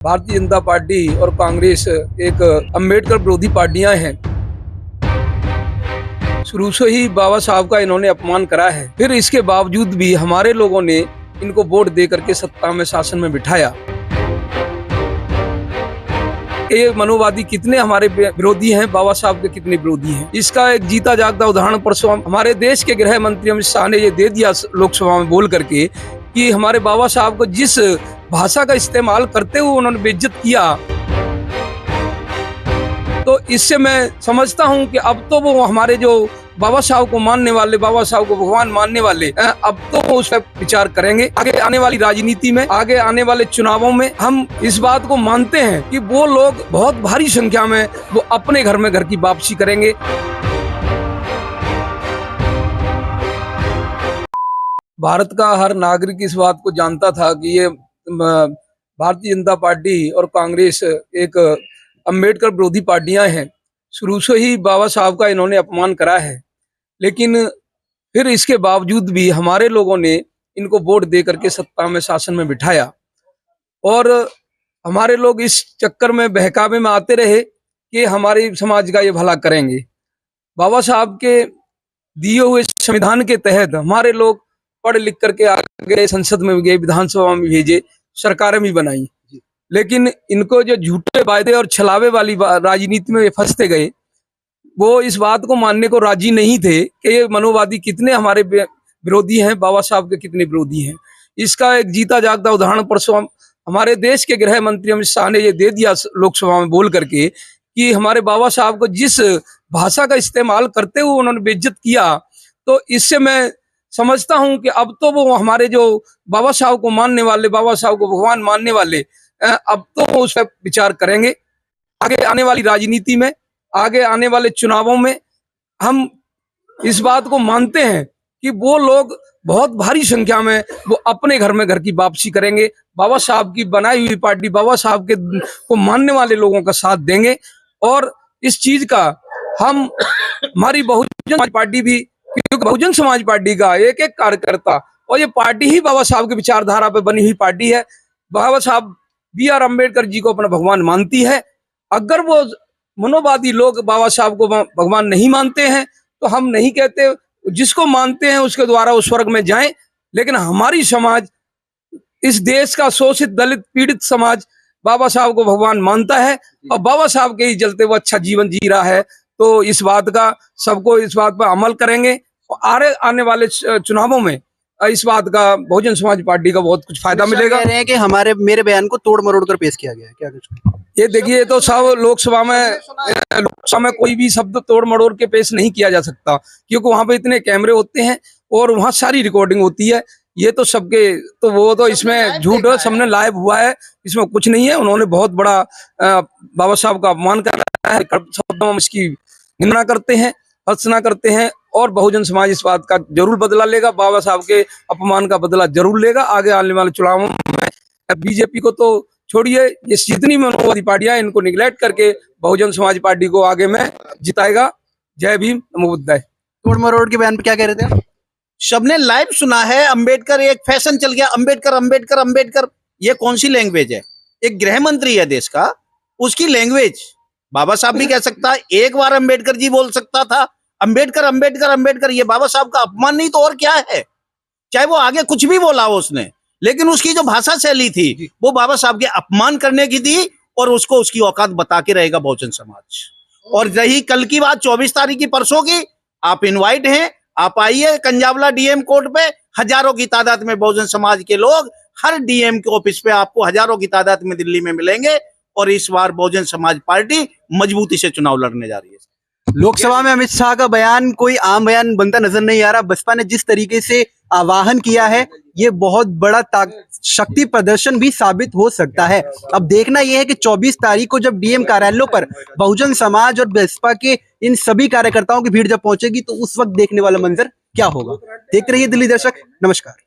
Bharatiya Janata party और कांग्रेस एक अंबेडकर विरोधी पार्टियां हैं। शुरू से ही बाबा साहब का इन्होंने अपमान करा है, फिर इसके बावजूद भी हमारे लोगों ने इनको वोट दे करके सत्ता में, शासन में बिठाया। ये मनोवादी कितने हमारे विरोधी हैं, बाबा साहब के कितने विरोधी हैं, इसका एक जीता जागता उदाहरण परसों हमारे देश के गृह मंत्री अमित शाह ने ये दे दिया लोकसभा में बोल करके कि हमारे बाबा साहब को जिस भाषा का इस्तेमाल करते हुए उन्होंने बेइज्जत किया। तो इससे मैं समझता हूं कि अब तो वो हमारे जो बाबा साहब को मानने वाले, बाबा साहब को भगवान मानने वाले, अब तो वो उस पर विचार करेंगे। आगे आने वाली राजनीति में, आगे आने वाले चुनावों में हम इस बात को मानते हैं कि वो लोग बहुत भारी संख्या में वो अपने घर में घर की वापसी करेंगे। भारत का हर नागरिक इस बात को जानता था कि ये भारतीय जनता पार्टी और कांग्रेस एक अंबेडकर विरोधी पार्टियां हैं। शुरू से ही बाबा साहब का इन्होंने अपमान करा है, लेकिन फिर इसके बावजूद भी हमारे लोगों ने इनको वोट दे करके सत्ता में, शासन में बिठाया। और हमारे लोग इस चक्कर में, बहकावे में आते रहे कि हमारे समाज का ये भला करेंगे। बाबा साहब के दिए हुए संविधान के तहत हमारे लोग पढ़ लिख करके आ गए, संसद में भी गए, विधानसभा में भेजे, सरकारें भी बनाई, लेकिन इनको जो झूठे वायदे और छलावे वाली राजनीति में फंसते गए, वो इस बात को मानने को राजी नहीं थे कि ये मनोवादी कितने हमारे विरोधी हैं, बाबा साहब के कितने विरोधी हैं। इसका एक जीता जागता उदाहरण परसों हमारे देश के गृह मंत्री अमित शाह ने ये दे दिया लोकसभा में बोल करके कि हमारे बाबा साहब को जिस भाषा का इस्तेमाल करते हुए उन्होंने बेइज्जत किया। तो इससे मैं समझता हूं कि अब तो वो हमारे जो बाबा साहब को मानने वाले, बाबा साहब को भगवान मानने वाले, अब तो वो उस पर विचार करेंगे। आगे आने वाली राजनीति में, आगे आने वाले चुनावों में हम इस बात को मानते हैं कि वो लोग बहुत भारी संख्या में वो अपने घर में घर की वापसी करेंगे। बाबा साहब की बनाई हुई पार्टी, बाबा साहब के को मानने वाले लोगों का साथ देंगे। और इस चीज का हम, हमारी बहुजन समाज पार्टी भी, क्योंकि बहुजन समाज पार्टी का एक एक कार्यकर्ता, और ये पार्टी ही बाबा साहब की विचारधारा पर बनी हुई पार्टी है। बाबा साहब B.R. अम्बेडकर जी को अपना भगवान मानती है। अगर वो मनोवादी लोग बाबा साहब को भगवान नहीं मानते हैं तो हम नहीं कहते, जिसको मानते हैं उसके द्वारा वो स्वर्ग में जाएं। लेकिन हमारी समाज, इस देश का शोषित, दलित, पीड़ित समाज बाबा साहब को भगवान मानता है और बाबा साहब के ही चलते वो अच्छा जीवन जी रहा है। तो इस बात का, सबको इस बात पर अमल करेंगे और आने वाले चुनावों में इस बात का बहुजन समाज पार्टी का बहुत कुछ फायदा मिलेगा। कह रहे हैं कि मेरे बयान को तोड़ मरोड़ कर पेश किया गया है, क्या कुछ? ये देखिए, तो सब लोकसभा में कोई भी शब्द तोड़ मरोड़ के पेश नहीं किया जा सकता, क्योंकि वहां पे इतने कैमरे होते हैं और वहां सारी रिकॉर्डिंग होती है। ये तो सबके, तो वो तो इसमें झूठ है, सबने लाइव हुआ है, इसमें कुछ नहीं है। उन्होंने बहुत बड़ा बाबा साहब का अपमान कर रहा है, शब्दों में इसकी निंदा करते हैं, भर्त्सना करते हैं। और बहुजन समाज इस बात का जरूर बदला लेगा, बाबा साहब के अपमान का बदला जरूर लेगा। आगे आने वाले चुनावों में बीजेपी को तो छोड़िए, ये जितनी मनोवादी पार्टियां, इनको निगलेक्ट करके बहुजन समाज पार्टी को आगे में जिताएगा। जय भीम, नमो बुद्धाय। तोड़ मरोड़ के बयान पे क्या कह रहे थे? सबने लाइव सुना है। अंबेडकर एक फैशन चल गया, अंबेडकर अंबेडकर अंबेडकर। ये कौन सी लैंग्वेज है? एक गृह मंत्री है देश का, उसकी लैंग्वेज बाबा साहब भी कह सकता है। एक बार अंबेडकर जी बोल सकता था अंबेडकर अंबेडकर अंबेडकर। ये बाबा साहब का अपमान नहीं तो और क्या है? चाहे वो आगे कुछ भी बोला हो उसने, लेकिन उसकी जो भाषा शैली थी वो बाबा साहब के अपमान करने की थी, और उसको उसकी औकात बता के रहेगा बहुजन समाज। और रही कल की बात, 24 तारीख की, परसों की, आप इनवाइट हैं, आप आइए कंजावला डीएम कोर्ट पे। हजारों की तादाद में बहुजन समाज के लोग हर डीएम के ऑफिस पे आपको हजारों की तादाद में दिल्ली में मिलेंगे। और इस बार बहुजन समाज पार्टी मजबूती से चुनाव लड़ने जा रही है। लोकसभा में अमित शाह का बयान कोई आम बयान बनता नजर नहीं आ रहा। बसपा ने जिस तरीके से आह्वान किया है, ये बहुत बड़ा शक्ति प्रदर्शन भी साबित हो सकता है। अब देखना यह है कि 24 तारीख को जब डीएम कार्यालयों पर बहुजन समाज और बसपा के इन सभी कार्यकर्ताओं की भीड़ जब पहुंचेगी, तो उस वक्त देखने वाला मंजर क्या होगा। देखते रहिए दिल्ली दर्शक। नमस्कार।